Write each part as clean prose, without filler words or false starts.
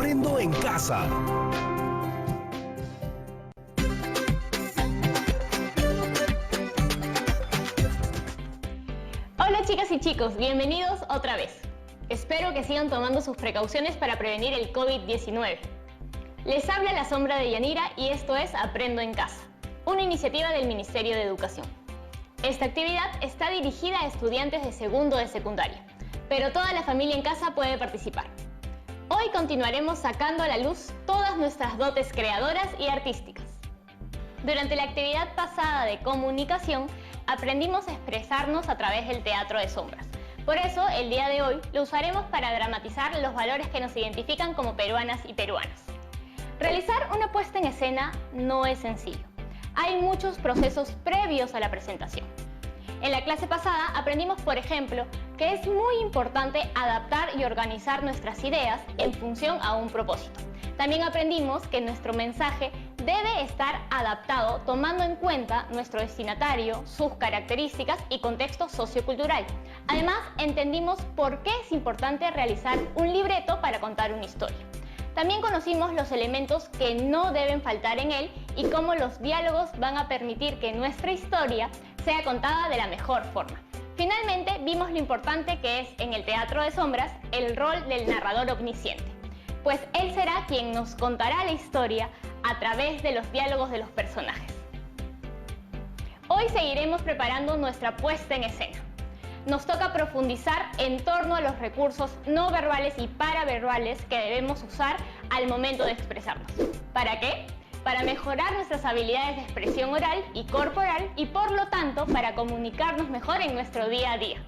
Aprendo en Casa. Hola chicas y chicos, bienvenidos otra vez. Espero que sigan tomando sus precauciones para prevenir el COVID-19. Les habla la sombra de Yanira y esto es Aprendo en Casa, una iniciativa del Ministerio de Educación. Esta actividad está dirigida a estudiantes de segundo de secundaria, pero toda la familia en casa puede participar. Hoy continuaremos sacando a la luz todas nuestras dotes creadoras y artísticas. Durante la actividad pasada de comunicación, aprendimos a expresarnos a través del teatro de sombras. Por eso, el día de hoy lo usaremos para dramatizar los valores que nos identifican como peruanas y peruanos. Realizar una puesta en escena no es sencillo. Hay muchos procesos previos a la presentación. En la clase pasada aprendimos, por ejemplo, que es muy importante adaptar y organizar nuestras ideas en función a un propósito. También aprendimos que nuestro mensaje debe estar adaptado tomando en cuenta nuestro destinatario, sus características y contexto sociocultural. Además, entendimos por qué es importante realizar un libreto para contar una historia. También conocimos los elementos que no deben faltar en él y cómo los diálogos van a permitir que nuestra historia sea contada de la mejor forma. Finalmente, vimos lo importante que es en el teatro de sombras el rol del narrador omnisciente, pues él será quien nos contará la historia a través de los diálogos de los personajes. Hoy seguiremos preparando nuestra puesta en escena. Nos toca profundizar en torno a los recursos no verbales y paraverbales que debemos usar al momento de expresarnos. ¿Para qué? Para mejorar nuestras habilidades de expresión oral y corporal y por lo tanto para comunicarnos mejor en nuestro día a día.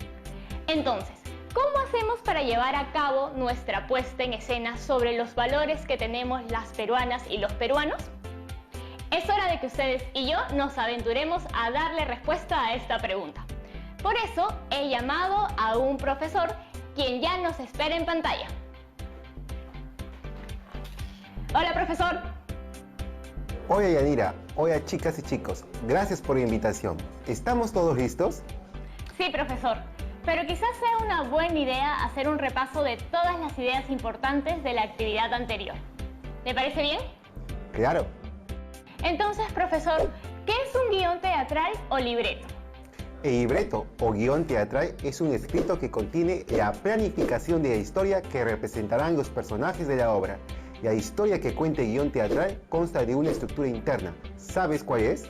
Entonces, ¿cómo hacemos para llevar a cabo nuestra puesta en escena sobre los valores que tenemos las peruanas y los peruanos? Es hora de que ustedes y yo nos aventuremos a darle respuesta a esta pregunta. Por eso he llamado a un profesor quien ya nos espera en pantalla. Hola, profesor. Hola Yanira, hola chicas y chicos, gracias por la invitación. ¿Estamos todos listos? Sí, profesor, pero quizás sea una buena idea hacer un repaso de todas las ideas importantes de la actividad anterior. ¿Le parece bien? Claro. Entonces, profesor, ¿qué es un guión teatral o libreto? El libreto o guión teatral es un escrito que contiene la planificación de la historia que representarán los personajes de la obra. La historia que cuenta el guión teatral consta de una estructura interna. ¿Sabes cuál es?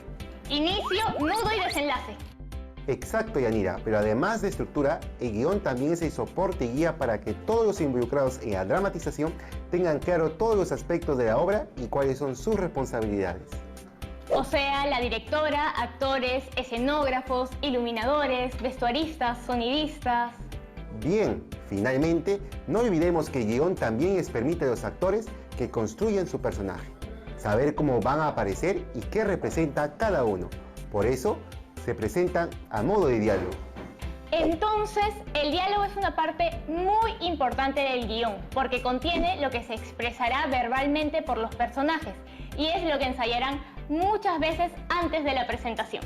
Inicio, nudo y desenlace. Exacto, Yanira, pero además de estructura, el guión también es el soporte y guía para que todos los involucrados en la dramatización tengan claro todos los aspectos de la obra y cuáles son sus responsabilidades. O sea, la directora, actores, escenógrafos, iluminadores, vestuaristas, sonidistas. Bien, finalmente, no olvidemos que el guión también les permite a los actores que construyan su personaje, saber cómo van a aparecer y qué representa cada uno. Por eso, se presentan a modo de diálogo. Entonces, el diálogo es una parte muy importante del guión, porque contiene lo que se expresará verbalmente por los personajes y es lo que ensayarán muchas veces antes de la presentación.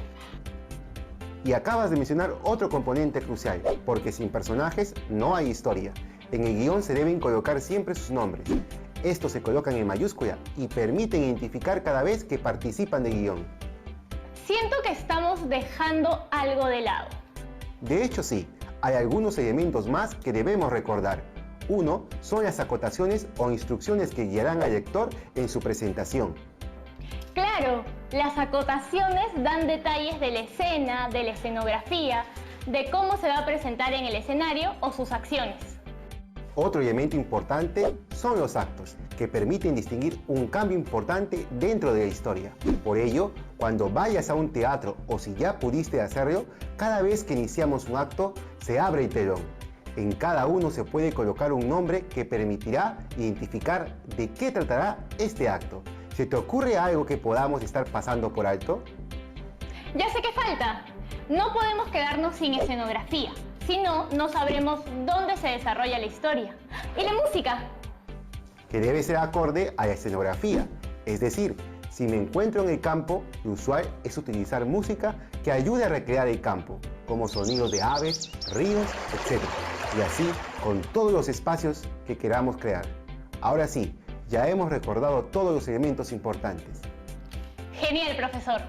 Y acabas de mencionar otro componente crucial, porque sin personajes no hay historia. En el guión se deben colocar siempre sus nombres. Estos se colocan en mayúscula y permiten identificar cada vez que participan del guión. Siento que estamos dejando algo de lado. De hecho sí, hay algunos elementos más que debemos recordar. Uno son las acotaciones o instrucciones que guiarán al lector en su presentación. Claro, las acotaciones dan detalles de la escena, de la escenografía, de cómo se va a presentar en el escenario o sus acciones. Otro elemento importante son los actos, que permiten distinguir un cambio importante dentro de la historia. Por ello, cuando vayas a un teatro o si ya pudiste hacerlo, cada vez que iniciamos un acto, se abre el telón. En cada uno se puede colocar un nombre que permitirá identificar de qué tratará este acto. ¿Se te ocurre algo que podamos estar pasando por alto? Ya sé qué falta. No podemos quedarnos sin escenografía. Si no, no sabremos dónde se desarrolla la historia. ¿Y la música? Que debe ser acorde a la escenografía. Es decir, si me encuentro en el campo, lo usual es utilizar música que ayude a recrear el campo, como sonidos de aves, ríos, etc. Y así con todos los espacios que queramos crear. Ahora sí, ya hemos recordado todos los elementos importantes. Genial, profesor.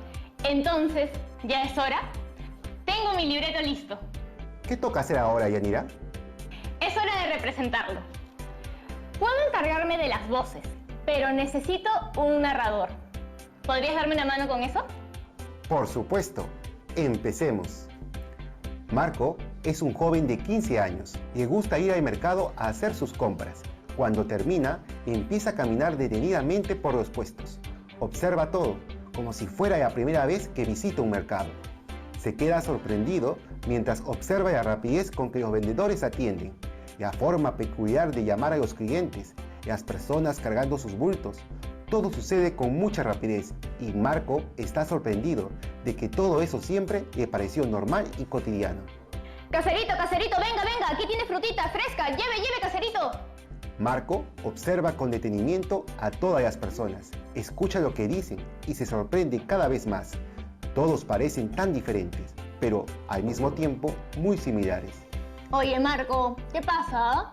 Entonces, ¿ya es hora? Tengo mi libreto listo. ¿Qué toca hacer ahora, Yanira? Es hora de representarlo. Puedo encargarme de las voces, pero necesito un narrador. ¿Podrías darme una mano con eso? Por supuesto. Empecemos. Marco es un joven de 15 años. Le gusta ir al mercado a hacer sus compras. Cuando termina, empieza a caminar detenidamente por los puestos. Observa todo, como si fuera la primera vez que visita un mercado. Se queda sorprendido mientras observa la rapidez con que los vendedores atienden, la forma peculiar de llamar a los clientes, las personas cargando sus bultos. Todo sucede con mucha rapidez y Marco está sorprendido de que todo eso siempre le pareció normal y cotidiano. Caserito, caserito, venga, venga, aquí tiene frutita fresca, lleve, caserito. Marco observa con detenimiento a todas las personas, escucha lo que dicen y se sorprende cada vez más. Todos parecen tan diferentes, pero al mismo tiempo muy similares. Oye, Marco, ¿qué pasa?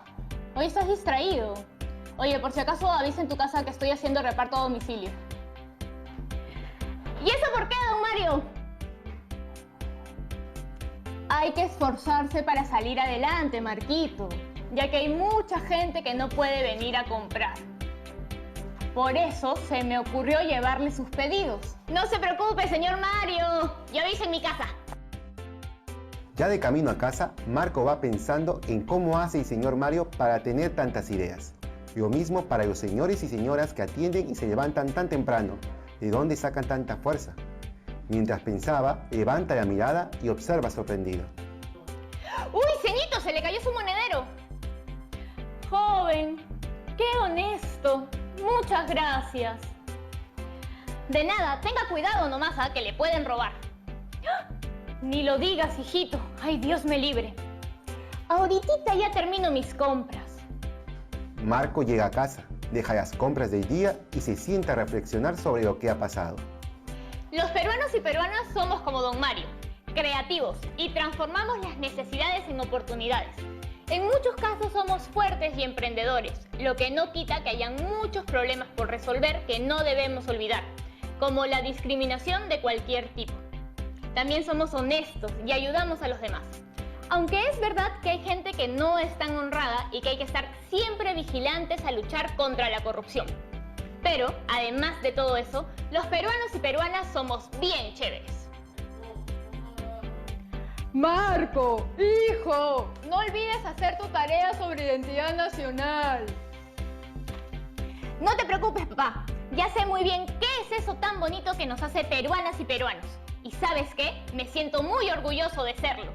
Hoy estás distraído. Oye, por si acaso avisa en tu casa que estoy haciendo reparto a domicilio. ¿Y eso por qué, don Mario? Hay que esforzarse para salir adelante, Marquito, ya que hay mucha gente que no puede venir a comprar. Por eso se me ocurrió llevarle sus pedidos. No se preocupe, señor Mario, yo avise en mi casa. Ya de camino a casa, Marco va pensando en cómo hace el señor Mario para tener tantas ideas. Lo mismo para los señores y señoras que atienden y se levantan tan temprano. ¿De dónde sacan tanta fuerza? Mientras pensaba, levanta la mirada y observa sorprendido. ¡Uy, ceñito! ¡Se le cayó su monedero! Joven, qué honesto. Muchas gracias. De nada, tenga cuidado nomás, que le pueden robar. ¡Ah! Ni lo digas, hijito. Ay, Dios me libre. Ahorita ya termino mis compras. Marco llega a casa, deja las compras del día y se sienta a reflexionar sobre lo que ha pasado. Los peruanos y peruanas somos como don Mario, creativos y transformamos las necesidades en oportunidades. En muchos casos somos fuertes y emprendedores, lo que no quita que hayan muchos problemas por resolver que no debemos olvidar, como la discriminación de cualquier tipo. También somos honestos y ayudamos a los demás. Aunque es verdad que hay gente que no es tan honrada y que hay que estar siempre vigilantes a luchar contra la corrupción. Pero, además de todo eso, los peruanos y peruanas somos bien chéveres. Marco, hijo, no olvides hacer tu tarea sobre identidad nacional. No te preocupes, papá. Ya sé muy bien qué es eso tan bonito que nos hace peruanas y peruanos. Y ¿sabes qué? Me siento muy orgulloso de serlo.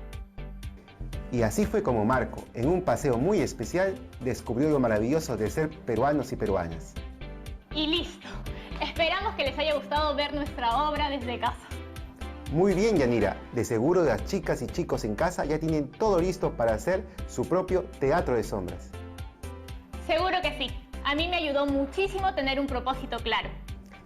Y así fue como Marco, en un paseo muy especial, descubrió lo maravilloso de ser peruanos y peruanas. Y listo. Esperamos que les haya gustado ver nuestra obra desde casa. Muy bien, Yanira. De seguro las chicas y chicos en casa ya tienen todo listo para hacer su propio teatro de sombras. Seguro que sí. A mí me ayudó muchísimo tener un propósito claro.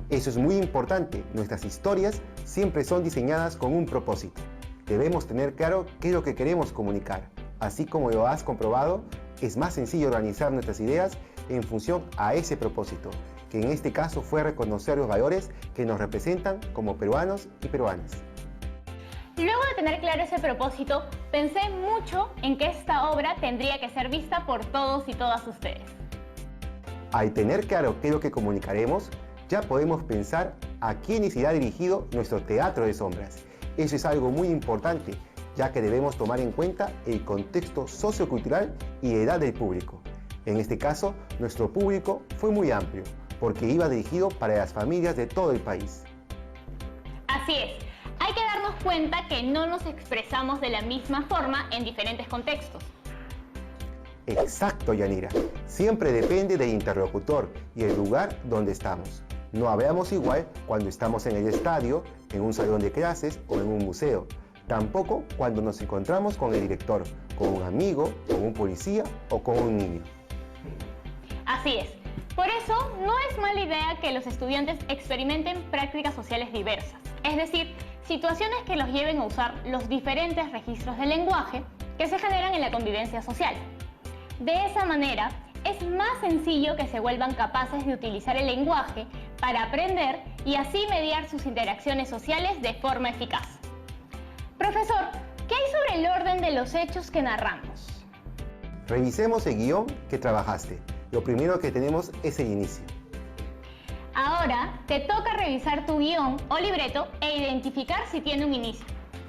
Eso es muy importante. Nuestras historias siempre son diseñadas con un propósito. Debemos tener claro qué es lo que queremos comunicar. Así como lo has comprobado, es más sencillo organizar nuestras ideas en función a ese propósito, que en este caso fue reconocer los valores que nos representan como peruanos y peruanas. Luego de tener claro ese propósito, pensé mucho en que esta obra tendría que ser vista por todos y todas ustedes. Al tener claro qué es lo que comunicaremos, ya podemos pensar a quiénes irá dirigido nuestro teatro de sombras. Eso es algo muy importante, ya que debemos tomar en cuenta el contexto sociocultural y edad del público. En este caso, nuestro público fue muy amplio, porque iba dirigido para las familias de todo el país. Así es, hay que darnos cuenta que no nos expresamos de la misma forma en diferentes contextos. Exacto, Yanira. Siempre depende del interlocutor y el lugar donde estamos. No hablamos igual cuando estamos en el estadio, en un salón de clases o en un museo. Tampoco cuando nos encontramos con el director, con un amigo, con un policía o con un niño. Así es. Por eso, no es mala idea que los estudiantes experimenten prácticas sociales diversas. Es decir, situaciones que los lleven a usar los diferentes registros del lenguaje que se generan en la convivencia social. De esa manera, es más sencillo que se vuelvan capaces de utilizar el lenguaje para aprender y así mediar sus interacciones sociales de forma eficaz. Profesor, ¿qué hay sobre el orden de los hechos que narramos? Revisemos el guión que trabajaste. Lo primero que tenemos es el inicio. Ahora te toca revisar tu guión o libreto e identificar si tiene un inicio.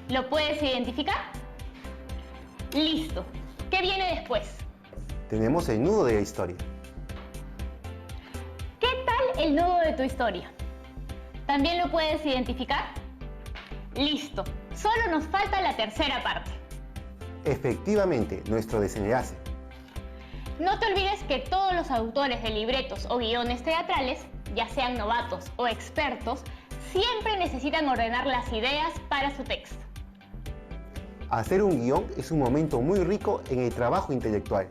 ¿Lo puedes identificar? Listo. ¿Qué viene después? Tenemos el nudo de la historia. ¿Qué tal el nudo de tu historia? ¿También lo puedes identificar? Listo. Solo nos falta la tercera parte. Efectivamente, nuestro desenlace. No te olvides que todos los autores de libretos o guiones teatrales, ya sean novatos o expertos, siempre necesitan ordenar las ideas para su texto. Hacer un guión es un momento muy rico en el trabajo intelectual.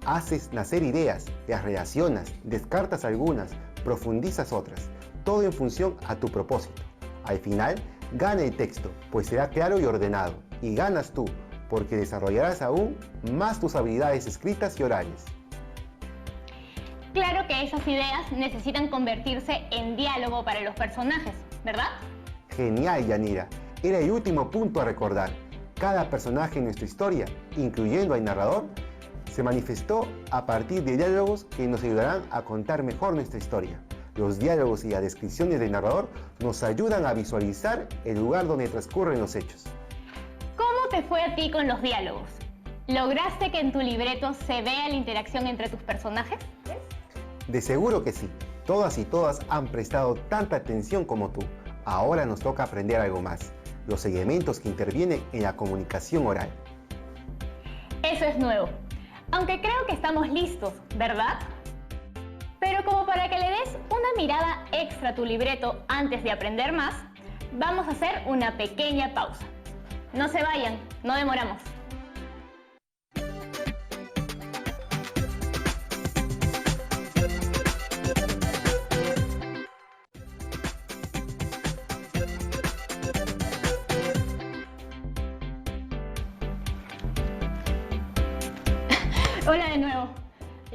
Haces nacer ideas, las relacionas, descartas algunas, profundizas otras, todo en función a tu propósito. Al final, gana el texto, pues será claro y ordenado, y ganas tú, porque desarrollarás aún más tus habilidades escritas y orales. Claro que esas ideas necesitan convertirse en diálogo para los personajes, ¿verdad? Genial, Yanira. Era el último punto a recordar. Cada personaje en nuestra historia, incluyendo al narrador, se manifestó a partir de diálogos que nos ayudarán a contar mejor nuestra historia. Los diálogos y las descripciones del narrador nos ayudan a visualizar el lugar donde transcurren los hechos. ¿Cómo te fue a ti con los diálogos? ¿Lograste que en tu libreto se vea la interacción entre tus personajes? De seguro que sí. Todas y todas han prestado tanta atención como tú. Ahora nos toca aprender algo más. Los elementos que intervienen en la comunicación oral. Eso es nuevo. Aunque creo que estamos listos, ¿verdad? Pero como para que le des una mirada extra a tu libreto antes de aprender más, vamos a hacer una pequeña pausa. No se vayan, no demoramos. Hola de nuevo.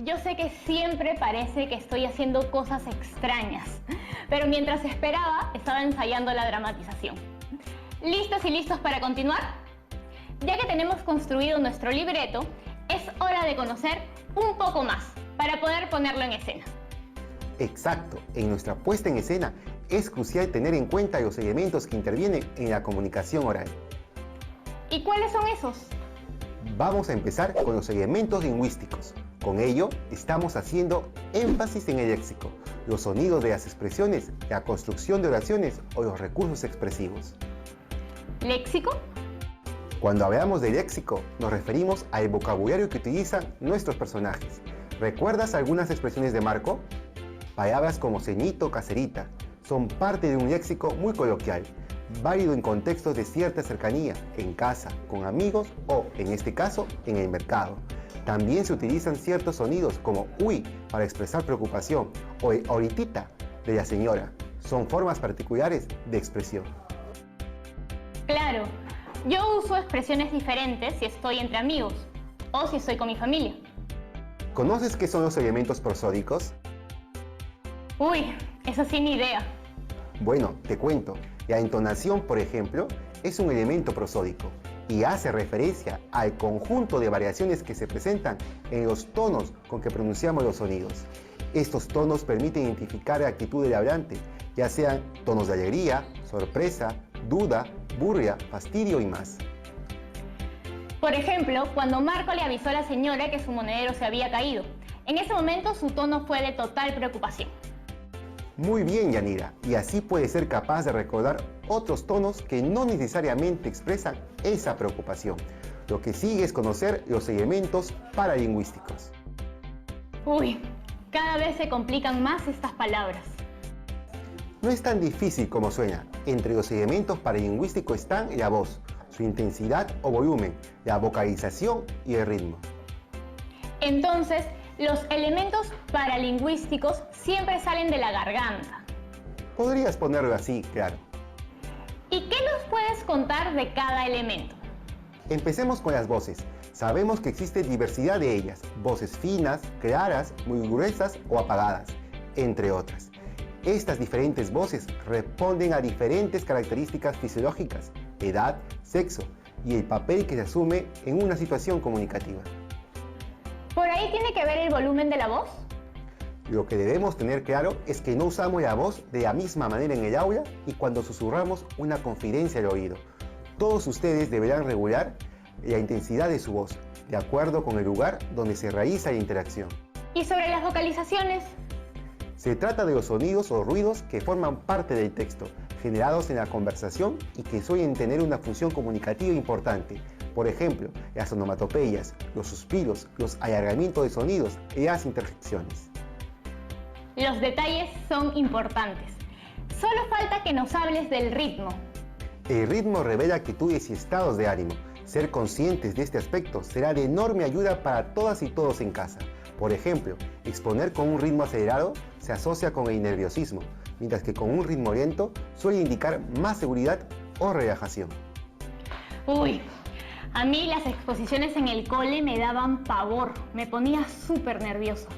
Yo sé que siempre parece que estoy haciendo cosas extrañas, pero mientras esperaba, estaba ensayando la dramatización. ¿Listas y listos para continuar? Ya que tenemos construido nuestro libreto, es hora de conocer un poco más para poder ponerlo en escena. Exacto. En nuestra puesta en escena es crucial tener en cuenta los elementos que intervienen en la comunicación oral. ¿Y cuáles son esos? Vamos a empezar con los elementos lingüísticos. Con ello, estamos haciendo énfasis en el léxico, los sonidos de las expresiones, la construcción de oraciones o los recursos expresivos. ¿Léxico? Cuando hablamos de léxico, nos referimos al vocabulario que utilizan nuestros personajes. ¿Recuerdas algunas expresiones de Marco? Palabras como ceñito, caserita, son parte de un léxico muy coloquial, válido en contextos de cierta cercanía, en casa, con amigos o, en este caso, en el mercado. También se utilizan ciertos sonidos como uy para expresar preocupación o el ahoritita de la señora. Son formas particulares de expresión. Claro, yo uso expresiones diferentes si estoy entre amigos o si estoy con mi familia. ¿Conoces qué son los elementos prosódicos? Uy, eso sí ni idea. Bueno, te cuento. La entonación, por ejemplo, es un elemento prosódico y hace referencia al conjunto de variaciones que se presentan en los tonos con que pronunciamos los sonidos. Estos tonos permiten identificar la actitud del hablante, ya sean tonos de alegría, sorpresa, duda, burla, fastidio y más. Por ejemplo, cuando Marco le avisó a la señora que su monedero se había caído. En ese momento su tono fue de total preocupación. Muy bien, Yanira, y así puedes ser capaz de recordar otros tonos que no necesariamente expresan esa preocupación. Lo que sigue es conocer los elementos paralingüísticos. Uy, cada vez se complican más estas palabras. No es tan difícil como suena. Entre los elementos paralingüísticos están la voz, su intensidad o volumen, la vocalización y el ritmo. Entonces, los elementos paralingüísticos siempre salen de la garganta. Podrías ponerlo así, claro. ¿Y qué nos puedes contar de cada elemento? Empecemos con las voces. Sabemos que existe diversidad de ellas, voces finas, claras, muy gruesas o apagadas, entre otras. Estas diferentes voces responden a diferentes características fisiológicas, edad, sexo y el papel que se asume en una situación comunicativa. ¿Por ahí tiene que ver el volumen de la voz? Lo que debemos tener claro es que no usamos la voz de la misma manera en el aula y cuando susurramos una confidencia al oído. Todos ustedes deberán regular la intensidad de su voz, de acuerdo con el lugar donde se realiza la interacción. ¿Y sobre las vocalizaciones? Se trata de los sonidos o ruidos que forman parte del texto, generados en la conversación y que suelen tener una función comunicativa importante. Por ejemplo, las onomatopeyas, los suspiros, los alargamientos de sonidos y las interjecciones. Los detalles son importantes. Solo falta que nos hables del ritmo. El ritmo revela actitudes y estados de ánimo. Ser conscientes de este aspecto será de enorme ayuda para todas y todos en casa. Por ejemplo, exponer con un ritmo acelerado se asocia con el nerviosismo, mientras que con un ritmo lento suele indicar más seguridad o relajación. Uy, a mí las exposiciones en el cole me daban pavor, me ponía súper nerviosa.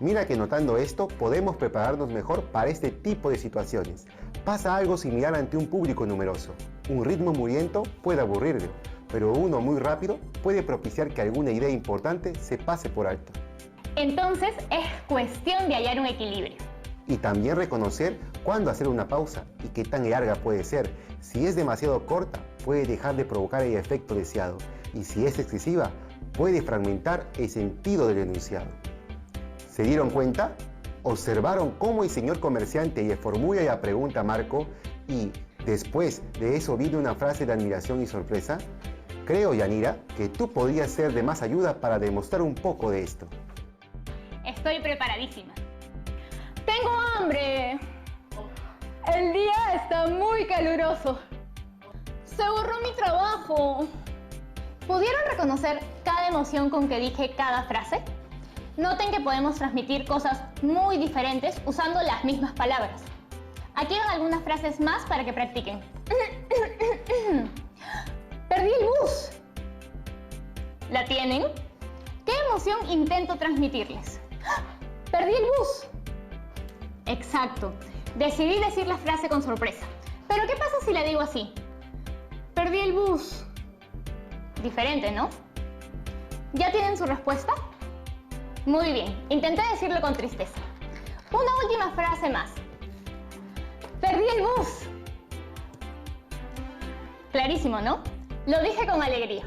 Mira que notando esto podemos prepararnos mejor para este tipo de situaciones. Pasa algo similar ante un público numeroso. Un ritmo muy lento puede aburrirlo, pero uno muy rápido puede propiciar que alguna idea importante se pase por alto. Entonces es cuestión de hallar un equilibrio. Y también reconocer cuándo hacer una pausa y qué tan larga puede ser. Si es demasiado corta, puede dejar de provocar el efecto deseado. Y si es excesiva, puede fragmentar el sentido del enunciado. ¿Se dieron cuenta? ¿Observaron cómo el señor comerciante le formula la pregunta a Marco y después de eso viene una frase de admiración y sorpresa? Creo, Yanira, que tú podrías ser de más ayuda para demostrar un poco de esto. Estoy preparadísima. ¡Tengo hambre! El día está muy caluroso. ¡Se borró mi trabajo! ¿Pudieron reconocer cada emoción con que dije cada frase? Noten que podemos transmitir cosas muy diferentes usando las mismas palabras. Aquí van algunas frases más para que practiquen. ¡Perdí el bus! ¿La tienen? ¿Qué emoción intento transmitirles? ¡Perdí el bus! Exacto. Decidí decir la frase con sorpresa. ¿Pero qué pasa si la digo así? Perdí el bus. Diferente, ¿no? ¿Ya tienen su respuesta? Muy bien. Intenté decirlo con tristeza. Una última frase más. Perdí el bus. Clarísimo, ¿no? Lo dije con alegría.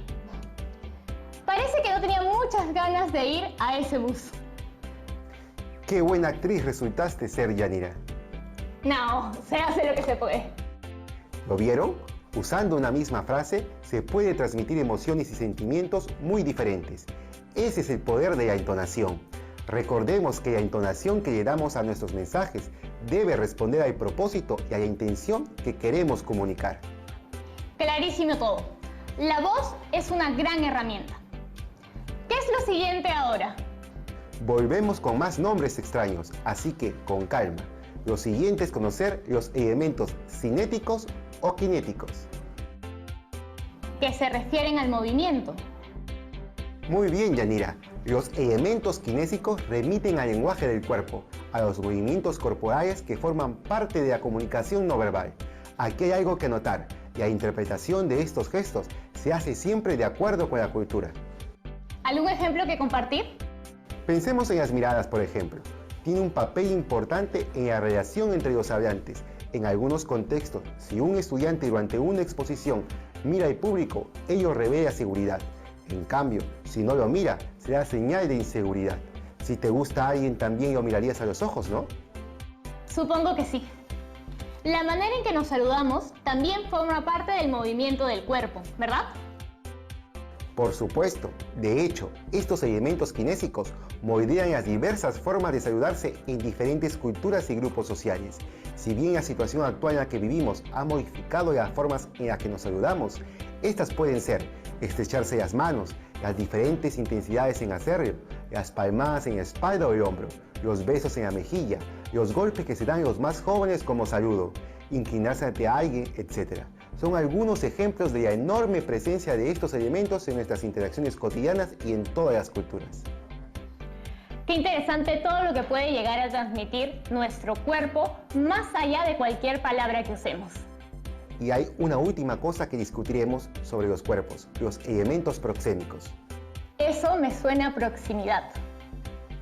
Parece que no tenía muchas ganas de ir a ese bus. ¡Qué buena actriz resultaste ser, Yanira! No, se hace lo que se puede. ¿Lo vieron? Usando una misma frase se puede transmitir emociones y sentimientos muy diferentes. Ese es el poder de la entonación. Recordemos que la entonación que le damos a nuestros mensajes debe responder al propósito y a la intención que queremos comunicar. Clarísimo todo. La voz es una gran herramienta. ¿Qué es lo siguiente ahora? Volvemos con más nombres extraños, así que con calma. Lo siguiente es conocer los elementos cinéticos o kinéticos. Que se refieren al movimiento. Muy bien, Yanira. Los elementos kinésicos remiten al lenguaje del cuerpo, a los movimientos corporales que forman parte de la comunicación no verbal. Aquí hay algo que notar. La interpretación de estos gestos se hace siempre de acuerdo con la cultura. ¿Algún ejemplo que compartir? Pensemos en las miradas, por ejemplo. Tiene un papel importante en la relación entre los hablantes. En algunos contextos, si un estudiante durante una exposición mira al público, ello revela seguridad. En cambio, si no lo mira, será señal de inseguridad. Si te gusta a alguien, también lo mirarías a los ojos, ¿no? Supongo que sí. La manera en que nos saludamos también forma parte del movimiento del cuerpo, ¿verdad? Por supuesto. De hecho, estos elementos kinésicos moldean las diversas formas de saludarse en diferentes culturas y grupos sociales. Si bien la situación actual en la que vivimos ha modificado las formas en las que nos saludamos, estas pueden ser estrecharse las manos, las diferentes intensidades en hacerlo, las palmadas en la espalda o el hombro, los besos en la mejilla, los golpes que se dan los más jóvenes como saludo, inclinarse ante alguien, etc. son algunos ejemplos de la enorme presencia de estos elementos en nuestras interacciones cotidianas y en todas las culturas. Qué interesante todo lo que puede llegar a transmitir nuestro cuerpo más allá de cualquier palabra que usemos. Y hay una última cosa que discutiremos sobre los cuerpos, los elementos proxémicos. Eso me suena a proximidad.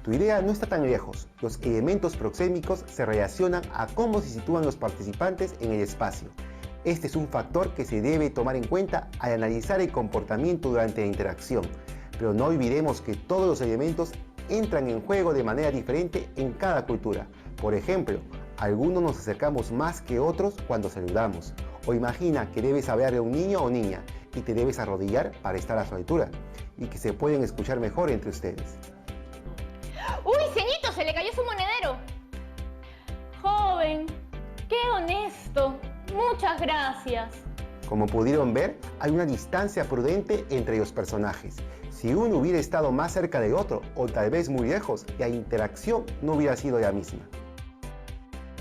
Tu idea no está tan lejos. Los elementos proxémicos se relacionan a cómo se sitúan los participantes en el espacio. Este es un factor que se debe tomar en cuenta al analizar el comportamiento durante la interacción. Pero no olvidemos que todos los elementos entran en juego de manera diferente en cada cultura. Por ejemplo, algunos nos acercamos más que otros cuando saludamos. O imagina que debes hablarle a un niño o niña y te debes arrodillar para estar a su altura y que se pueden escuchar mejor entre ustedes. ¡Uy, ceñito! ¡Se le cayó su monedero! Joven, qué honesto. Muchas gracias. Como pudieron ver, hay una distancia prudente entre los personajes. Si uno hubiera estado más cerca del otro o tal vez muy lejos, la interacción no hubiera sido la misma.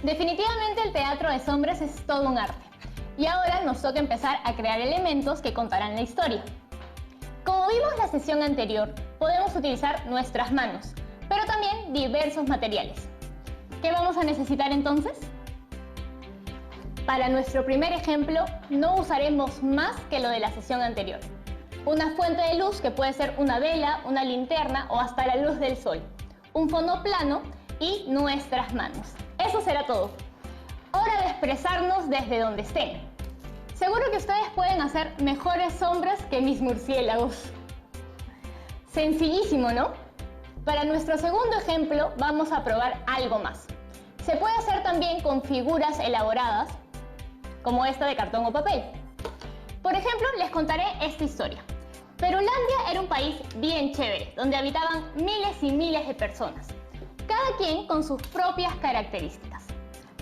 Definitivamente el teatro de sombras es todo un arte. Y ahora nos toca empezar a crear elementos que contarán la historia. Como vimos en la sesión anterior, podemos utilizar nuestras manos, pero también diversos materiales. ¿Qué vamos a necesitar entonces? Para nuestro primer ejemplo, no usaremos más que lo de la sesión anterior. Una fuente de luz que puede ser una vela, una linterna o hasta la luz del sol. Un fondo plano y nuestras manos. Eso será todo. Hora de expresarnos desde donde estén. Seguro que ustedes pueden hacer mejores sombras que mis murciélagos. Sencillísimo, ¿no? Para nuestro segundo ejemplo vamos a probar algo más. Se puede hacer también con figuras elaboradas, como esta de cartón o papel. Por ejemplo, les contaré esta historia. Perulandia era un país bien chévere, donde habitaban miles y miles de personas, cada quien con sus propias características.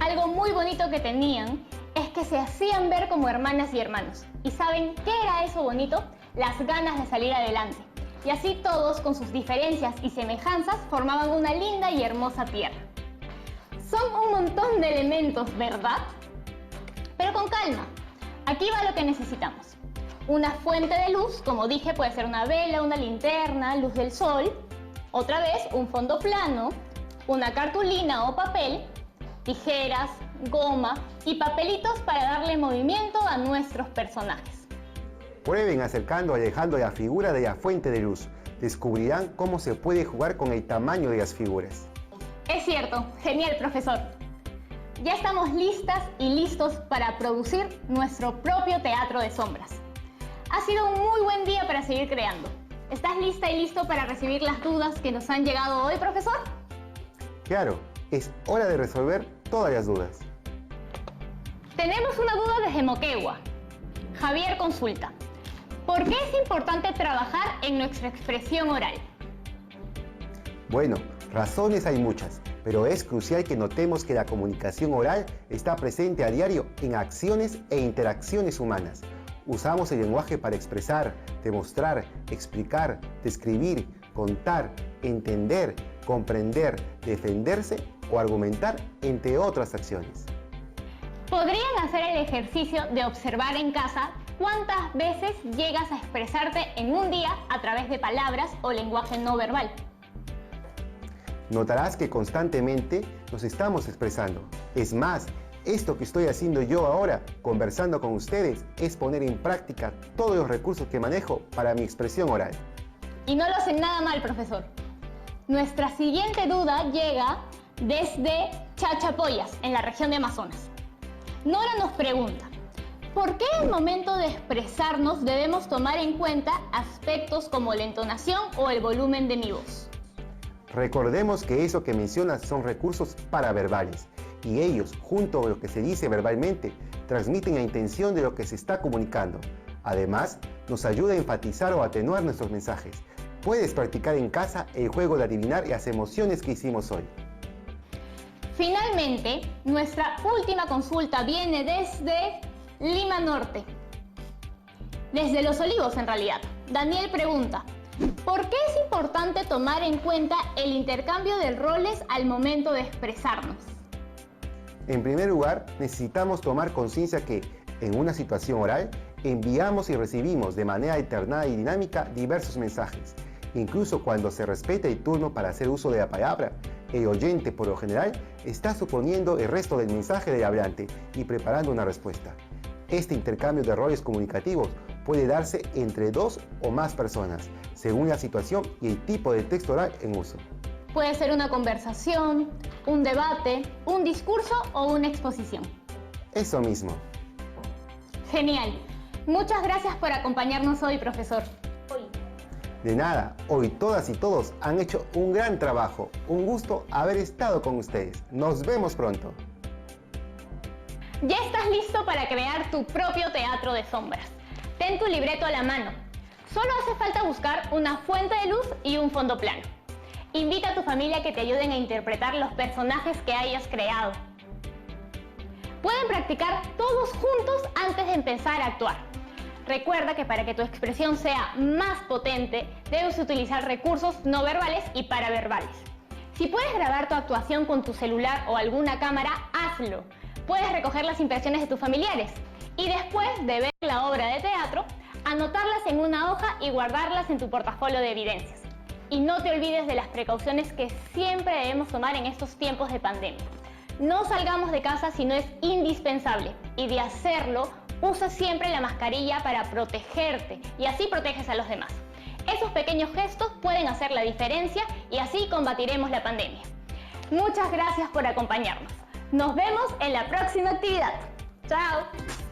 Algo muy bonito que tenían es que se hacían ver como hermanas y hermanos. ¿Y saben qué era eso bonito? Las ganas de salir adelante. Y así todos, con sus diferencias y semejanzas, formaban una linda y hermosa tierra. Son un montón de elementos, ¿verdad? Pero con calma. Aquí va lo que necesitamos. Una fuente de luz, como dije, puede ser una vela, una linterna, luz del sol. Otra vez, un fondo plano, una cartulina o papel, tijeras, goma y papelitos para darle movimiento a nuestros personajes. Prueben acercando o alejando la figura de la fuente de luz. Descubrirán cómo se puede jugar con el tamaño de las figuras. Es cierto, genial, profesor. Ya estamos listas y listos para producir nuestro propio teatro de sombras. Ha sido un muy buen día para seguir creando. ¿Estás lista y listo para recibir las dudas que nos han llegado hoy, profesor? Claro, es hora de resolver todas las dudas. Tenemos una duda desde Moquegua. Javier consulta: ¿por qué es importante trabajar en nuestra expresión oral? Bueno, razones hay muchas, pero es crucial que notemos que la comunicación oral está presente a diario en acciones e interacciones humanas. Usamos el lenguaje para expresar, demostrar, explicar, describir, contar, entender, comprender, defenderse o argumentar, entre otras acciones. ¿Podrían hacer el ejercicio de observar en casa cuántas veces llegas a expresarte en un día a través de palabras o lenguaje no verbal? Notarás que constantemente nos estamos expresando. Es más, esto que estoy haciendo yo ahora, conversando con ustedes, es poner en práctica todos los recursos que manejo para mi expresión oral. Y no lo hacen nada mal, profesor. Nuestra siguiente duda llega desde Chachapoyas, en la región de Amazonas. Nora nos pregunta: ¿por qué al momento de expresarnos debemos tomar en cuenta aspectos como la entonación o el volumen de mi voz? Recordemos que eso que mencionas son recursos paraverbales y ellos, junto a lo que se dice verbalmente, transmiten la intención de lo que se está comunicando. Además, nos ayuda a enfatizar o atenuar nuestros mensajes. Puedes practicar en casa el juego de adivinar las emociones que hicimos hoy. Finalmente, nuestra última consulta viene desde Lima Norte. Desde Los Olivos, en realidad. Daniel pregunta: ¿por qué es importante tomar en cuenta el intercambio de roles al momento de expresarnos? En primer lugar, necesitamos tomar conciencia que En una situación oral, enviamos y recibimos de manera alternada y dinámica diversos mensajes. Incluso cuando se respeta el turno para hacer uso de la palabra, el oyente por lo general está suponiendo el resto del mensaje del hablante y preparando una respuesta. Este intercambio de roles comunicativos puede darse entre dos o más personas, según la situación y el tipo de texto oral en uso. Puede ser una conversación, un debate, un discurso o una exposición. Eso mismo. Genial. Muchas gracias por acompañarnos hoy, profesor. De nada, hoy todas y todos han hecho un gran trabajo. Un gusto haber estado con ustedes. Nos vemos pronto. Ya estás listo para crear tu propio teatro de sombras. Ten tu libreto a la mano. Solo hace falta buscar una fuente de luz y un fondo plano. Invita a tu familia a que te ayuden a interpretar los personajes que hayas creado. Pueden practicar todos juntos antes de empezar a actuar. Recuerda que para que tu expresión sea más potente, debes utilizar recursos no verbales y paraverbales. Si puedes grabar tu actuación con tu celular o alguna cámara, hazlo. Puedes recoger las impresiones de tus familiares y después de ver la obra de teatro, anotarlas en una hoja y guardarlas en tu portafolio de evidencias. Y no te olvides de las precauciones que siempre debemos tomar en estos tiempos de pandemia. No salgamos de casa si no es indispensable y de hacerlo, usa siempre la mascarilla para protegerte y así proteges a los demás. Esos pequeños gestos pueden hacer la diferencia y así combatiremos la pandemia. Muchas gracias por acompañarnos. Nos vemos en la próxima actividad. ¡Chao!